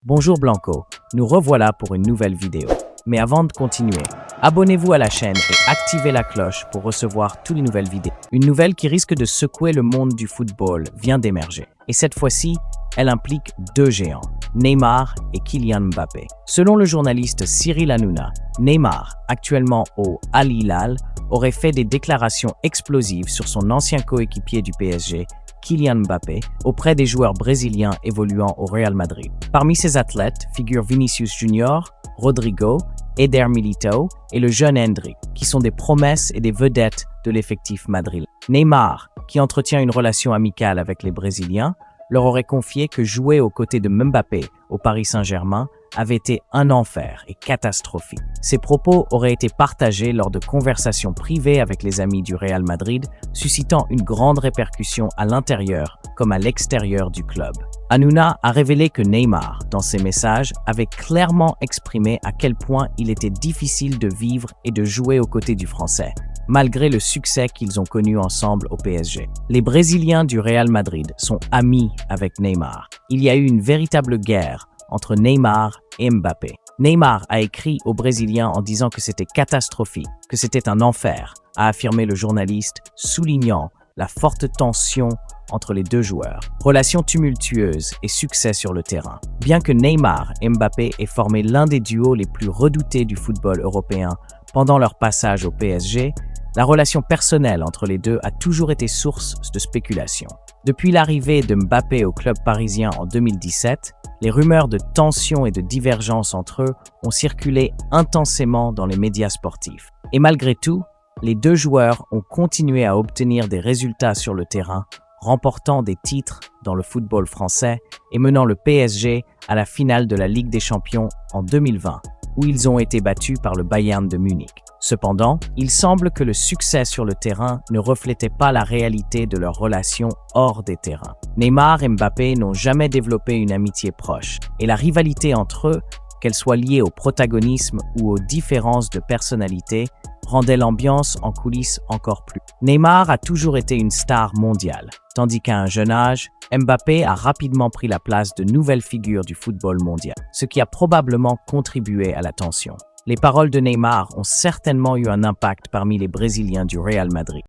Bonjour Blanco, nous revoilà pour une nouvelle vidéo. Mais avant de continuer, abonnez-vous à la chaîne et activez la cloche pour recevoir toutes les nouvelles vidéos. Une nouvelle qui risque de secouer le monde du football vient d'émerger. Et cette fois-ci, elle implique deux géants, Neymar et Kylian Mbappé. Selon le journaliste Cyril Hanouna, Neymar, actuellement au Al Hilal, aurait fait des déclarations explosives sur son ancien coéquipier du PSG, Kylian Mbappé, auprès des joueurs brésiliens évoluant au Real Madrid. Parmi ces athlètes figurent Vinicius Junior, Rodrigo, Eder Militão et le jeune Endrick, qui sont des promesses et des vedettes de l'effectif madrilène. Neymar, qui entretient une relation amicale avec les Brésiliens, leur aurait confié que jouer aux côtés de Mbappé au Paris Saint-Germain avait été un enfer et catastrophique. Ces propos auraient été partagés lors de conversations privées avec les amis du Real Madrid, suscitant une grande répercussion à l'intérieur comme à l'extérieur du club. Hanouna a révélé que Neymar, dans ses messages, avait clairement exprimé à quel point il était difficile de vivre et de jouer aux côtés du Français, malgré le succès qu'ils ont connu ensemble au PSG. Les Brésiliens du Real Madrid sont amis avec Neymar. Il y a eu une véritable guerre entre Neymar et Mbappé. Neymar a écrit aux Brésiliens en disant que c'était catastrophique, que c'était un enfer, a affirmé le journaliste, soulignant la forte tension entre les deux joueurs. Relations tumultueuses et succès sur le terrain. Bien que Neymar et Mbappé aient formé l'un des duos les plus redoutés du football européen pendant leur passage au PSG, la relation personnelle entre les deux a toujours été source de spéculation. Depuis l'arrivée de Mbappé au club parisien en 2017, les rumeurs de tensions et de divergences entre eux ont circulé intensément dans les médias sportifs. Et malgré tout, les deux joueurs ont continué à obtenir des résultats sur le terrain, remportant des titres dans le football français et menant le PSG à la finale de la Ligue des Champions en 2020, où ils ont été battus par le Bayern de Munich. Cependant, il semble que le succès sur le terrain ne reflétait pas la réalité de leur relation hors des terrains. Neymar et Mbappé n'ont jamais développé une amitié proche, et la rivalité entre eux, qu'elle soit liée au protagonisme ou aux différences de personnalité, rendait l'ambiance en coulisses encore plus. Neymar a toujours été une star mondiale, tandis qu'à un jeune âge, Mbappé a rapidement pris la place de nouvelles figures du football mondial, ce qui a probablement contribué à la tension. Les paroles de Neymar ont certainement eu un impact parmi les Brésiliens du Real Madrid.